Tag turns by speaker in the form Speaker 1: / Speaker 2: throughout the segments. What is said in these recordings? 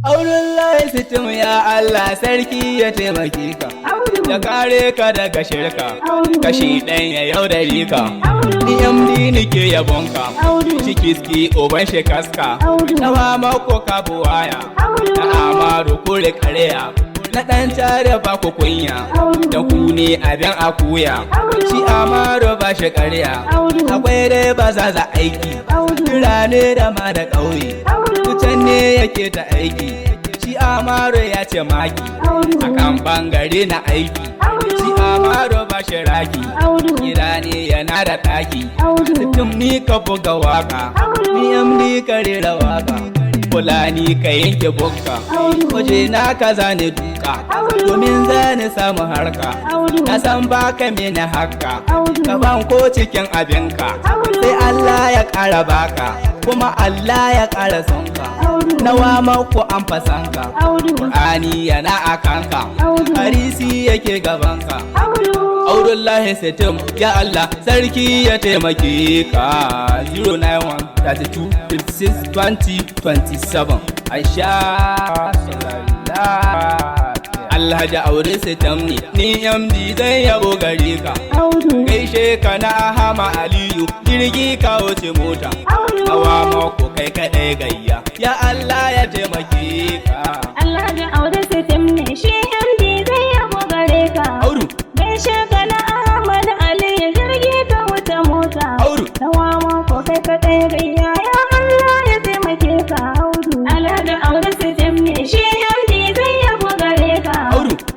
Speaker 1: Audullahi sitim ya Allah sarki ya taimake ka, ya kare ka daga shirka, kashi ɗan ya yaudari ka. DMD nike yabonka, cikiski oban shekaska, nawa mako ka buwaya, na amaru kure kareya, na ɗan tare ba ku kunya, da ku ne abin akuya, shi amaru ba shi karya, akwai dai ba za aiki, birane da ma da ƙauye, can ne yake ta aiki, shi amaru ya ce maki, a kan bangare na aiki, shi amaru ba shi raki, gida ne yana da ɗaki, sitim ni ka buga waka, DMD ka rera waka, Fulani ka yanke bukka, waje na ka zane duka, domin zane samu harka, na san baka mini haka, ka ban ko cikin abinka, sai Allah ya ƙara baka, kuma Allah ya ƙara sonka, nawa mako an fasanka, Qur'ani yana a kanka, harisi yake gabanka. Audullahi sitim ya Allah sarki ya taimake ka. 091 32 56 20 27 Aisha Alhaji aure sitim ne, ni MD zai yabo gare ka. Gaishe ka na Hama Aliyu, jirgi ka wuce mota, hawa mako kai kaɗai gayya, ya Allah ya taimake ka.
Speaker 2: Alhaji aure sitim ne, shi MD zai yabo gare ka. Gaishe ka na Ahmad Ali, jirgi ka wuce mota, hawa mako kai kaɗai gayya, ya Allah ya taimake ka. Alhaji aure sitim ne, shi MD zai yabo gare ka.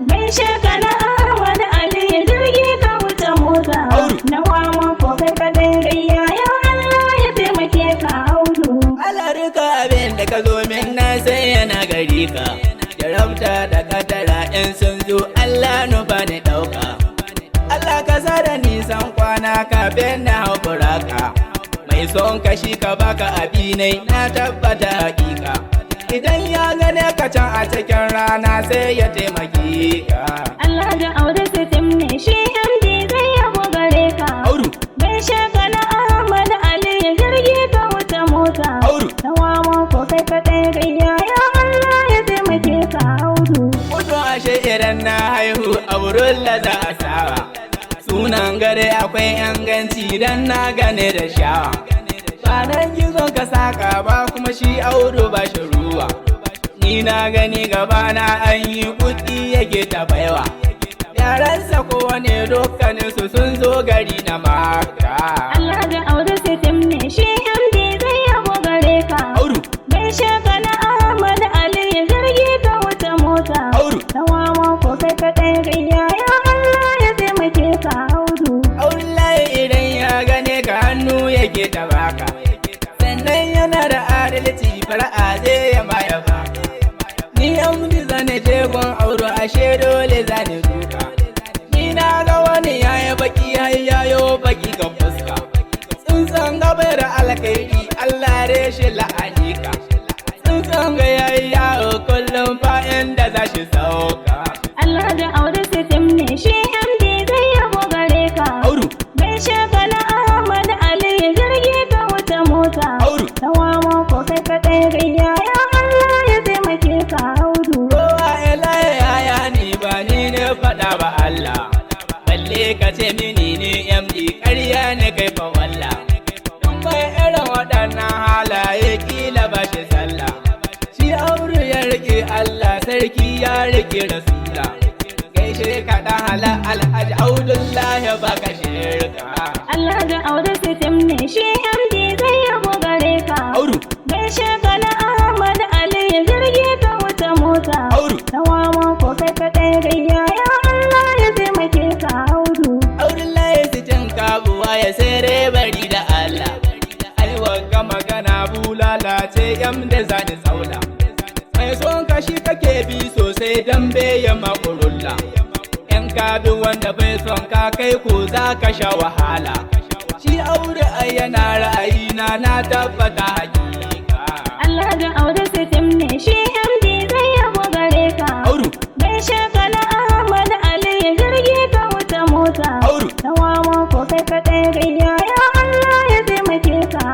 Speaker 2: Gaishe ka na Ahmad Ali, jirgi ka wuce mota, hawa mako kai kaɗai gayya, ya Allah ya taimake ka.
Speaker 1: Alarika abin da ka zo min na sai yana gari ka, jarabta da kadara in sun zo Allah nufa ni ɗauka. Allah ka sa da nisan kwana kafin na haƙura ka, mai son kashi ka baka abinai na tabbata hakika, idan ya gane ka can a cikin rana sai ya taimake ka.
Speaker 2: Alhaji aure sitim ne, shi MD zai yabo gare ka. Gaishe ka na Ahmad Ali, jirgi ka wuce mota, hawa mako kai kaɗai gayya, ya Allah ya taimake ka.
Speaker 1: Mutu ashe idan na haihu a wurin da za a sawa, sunan gare akwai inganci dan na gane da shawa, ba nan gizo ka saka ba kuma shi Audu ba shi ruwa, ni na gani gaba na an yi kuɗi yake ta baiwa, yaransa kowane dukkanin su sun zo gari na Makka.
Speaker 2: Alhaji aure sitim ne, shi MD zai yabo gare ka. Gaishe ka na Ahmad Ali, jirgi ka wuce mota, hawa mako kai kaɗai gayya, ya Allah ya taimake ka.
Speaker 1: Audullahi idan ya gane ka hannu yake ta baka, sannan yana da adalci fara'a zai ya baya baka, ni MD zane tegon Audu ashe dole zane duka, ni na ga wani yayi baki har yayo baki ga fuska, tsuntsan gaba da alkairi Allah reshe la'ani ka, tsuntsan ga yayi yawo kullum fa'in da za shi sauka.
Speaker 2: Alhaji aure sitim ne, shi MD zai yabo gare ka. Gaishe ka na Ahmad Ali, jirgi ka wuce mota, hawa mako kai kaɗai gayya, ya Allah ya taimake ka.
Speaker 1: Kowa ya ni ba ni ne faɗa ba Allah, balle ka ce mini ne MD ƙarya ne kai fa walla, don bai irin waɗannan halaye kila ba shi sallah, shi Audu ya rike Allah sarki ya rike Rasula, gaishe ka ɗan hala Alhaji Audullahi baka shirka.
Speaker 2: Alhaji aure sitim ne, shi MD zai yabo gare ka. Gaishe ka na Ahmad Ali, jirgi ka wuce mota, hawa mako kai kaɗai gayya, ya Allah ya taimake ka.
Speaker 1: Audullahi sitin kabuwa ya sai dai bari da Allah, aiwa ga magana bulala ce da zani saula, mai son kashi kake bi sosai dan ya makurulla, in ka bi wanda bai son ka kai ko za ka sha wahala, shi Audu ai yana ra'ayina na tabbata hakika.
Speaker 2: Alhaji aure sitim ne, shi MD zai yabo gare ka. Gaishe ka na Ahmad Ali, jirgi ka wuce mota, hawa mako kai kaɗai gayya, ya Allah ya taimake ka.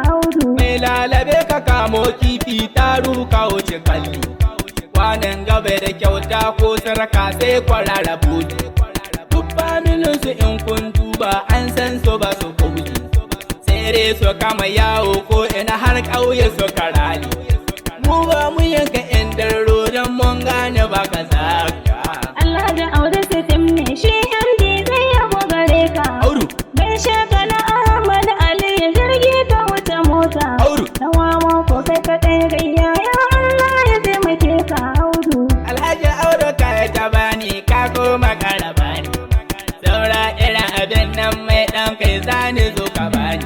Speaker 1: Mai lalabe ka kamo kifi taru ka wuce kalli, kwanan gaba da kyauta ko sarka sai kwarara buɗe. Duk familinsu in kun duba an san su ba su kuɗi. Tsere su kama yawo ko ina har ƙauye su karali. Mu ba mu yanka in darro don mun gane ba ka zaka.
Speaker 2: Alhaji Audu Sitim ne shi MD zai yabo gare ka.
Speaker 1: Audu.
Speaker 2: Gaishe ka na Ahmad Ali jirgi ka wuce mota.
Speaker 1: Audu.
Speaker 2: Tawa ko kai kaɗai gayya ya Allah ya taimake ka Audu.
Speaker 1: Alhaji Audu ka ta bani ka koma ƙara bani. Saura irin abin nan mai ɗan kai zani zo ka bani.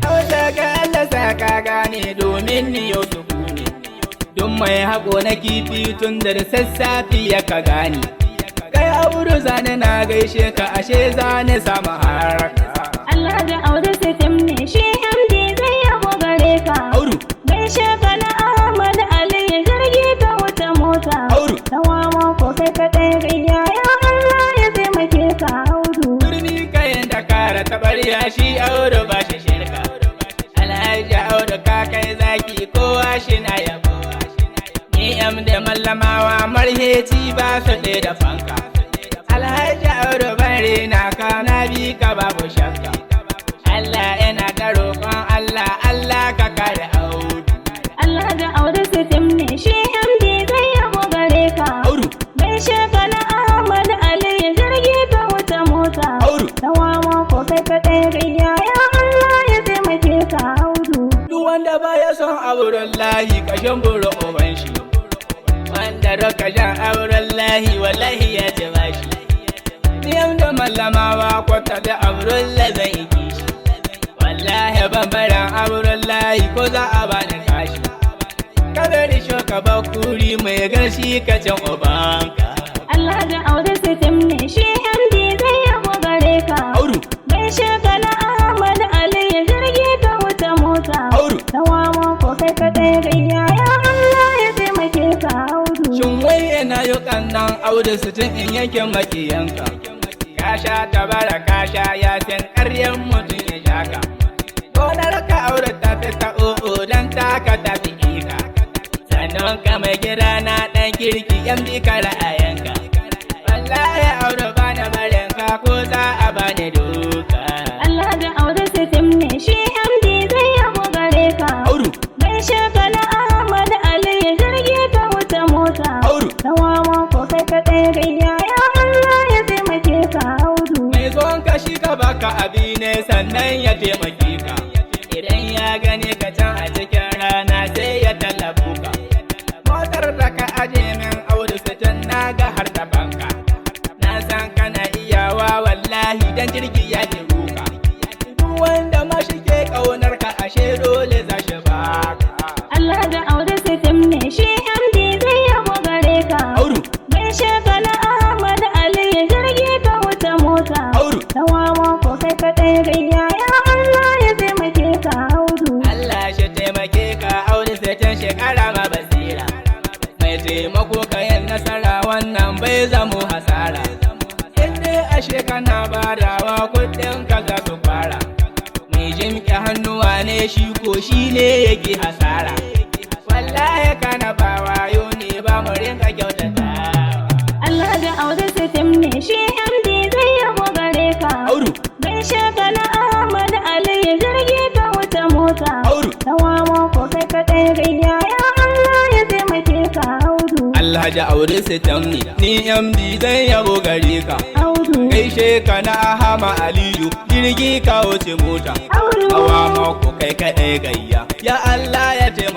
Speaker 1: Audu ka Allah sa ka gane domin ni yau su kune. Duk mai haƙo na kifi tun da sassafi ya ka gane. Kai Audu zane na gaishe ka ashe zane samu haraka.
Speaker 2: Alhaji Audu Sitim ne shi MD zai yabo gare ka.
Speaker 1: Audu.
Speaker 2: Gaishe ka na Ahmad Ali jirgi ka wuce mota.
Speaker 1: Audu.
Speaker 2: Tawa ko kai kaɗai gayya ya Allah ya taimake ka Audu.
Speaker 1: Turmi kayan da kara taɓarya shi Audu ba shi shirka. Alhaji Audu ka kai zaki kowa shi na yabo. Ni da mallamawa marheci ba su ɗaya da fanka. Alhaji Audu bari na ka na bi ka babu shakka. Allah yana ta roƙon Allah, Allah ka kare Audu.
Speaker 2: Alhaji Audu Sitim ne shi MD zai yabo gare ka.
Speaker 1: Audu.
Speaker 2: Gaishe ka na Ahmad Ali jirgi ka wuce mota.
Speaker 1: Audu.
Speaker 2: Tawa ko kai kaɗai gayya ya Allah ya taimake ka Audu.
Speaker 1: Duk wanda baya son auren lahi kashin buru uban shi. Wanda raka jan auren lahi wallahi ya ci bashi. Niyam da mallamawa kwata da auren la zan yi kishi. Wallahi ban baran auren lahi ko za a bani kashi. Kabari shoka bakuri mai garshi ka can ubanka.
Speaker 2: Alhaji Audu Sitim ne shi MD zai yabo gare ka.
Speaker 1: Audu.
Speaker 2: Gaishe ka na Ahmad Ali jirgi ka wuce mota.
Speaker 1: Audu.
Speaker 2: Tawa ko kai kaɗai gayya ya Allah ya taimake ka Audu.
Speaker 1: Shin wai ina yi kannan Audu Sitim in yanke makiyanka. Kasha tabara kasha ya san ƙaryan mutum ya shaka. Gonar ka Audu ta fi ta o'o don taka ta fi ika. Sannan ka mai gida na ɗan kirki yan bi ka ra'ayanka. Wallahi Audu ba na barin ka ko za a bani duka.
Speaker 2: Alhaji Audu Sitim ne shi MD zai yabo gare ka.
Speaker 1: Audu.
Speaker 2: Gaishe ka na Ahmad Ali jirgi ka wuce mota.
Speaker 1: Audu.
Speaker 2: Tawa ko kai kaɗai gayya ya Allah ya taimake ka Audu.
Speaker 1: Mai zuwan ka shi ka baka abi ne sannan ya taimake ka. Idan ya gane ka can a cikin rana sai ya tallafu ka. Motar da ka aje min Audu Sitim na ga har da banka. Na san kana iyawa wallahi dan jirgi ya ji ruka. Duk wanda ma shi ke ƙaunar ka ashe dole za shi baka.
Speaker 2: Alhaji Audu Sitim ne shi MD zai yabo gare ka.
Speaker 1: Audu.
Speaker 2: Gaishe ka na Ahmad Ali jirgi ka wuce mota.
Speaker 1: Audu.
Speaker 2: Tawa ko kai kaɗai gayya ya Allah ya taimake ka Audu.
Speaker 1: Allah shi taimake ka Audu Sitim shi ƙara ma basira. Mai taimako ka yin nasara wannan bai zamo hasara. Inda ashe kana badawa kuɗin ka za su fara. Mai jimƙe hannuwa ne shi ko shi ne yake hasara. Wallahi kana ba wayo ne ba mu rinka kyautata.
Speaker 2: Alhaji Audu Sitim ne shi MD zai yabo gare ka.
Speaker 1: Audu.
Speaker 2: Gaishe ka na Ahmad Ali jirgi ka wuce mota.
Speaker 1: Audu.
Speaker 2: Tawa ko kai kaɗai gayya ya Allah ya taimake ka Audu.
Speaker 1: Alhaji Audu Sitim ne ni MD zai yabo gare ka.
Speaker 2: Audu.
Speaker 1: Gaishe ka na Ahama Aliyu jirgi ka wuce mota.
Speaker 2: Audu.
Speaker 1: Hawa mako kai kaɗai gayya ya Allah ya taimaka.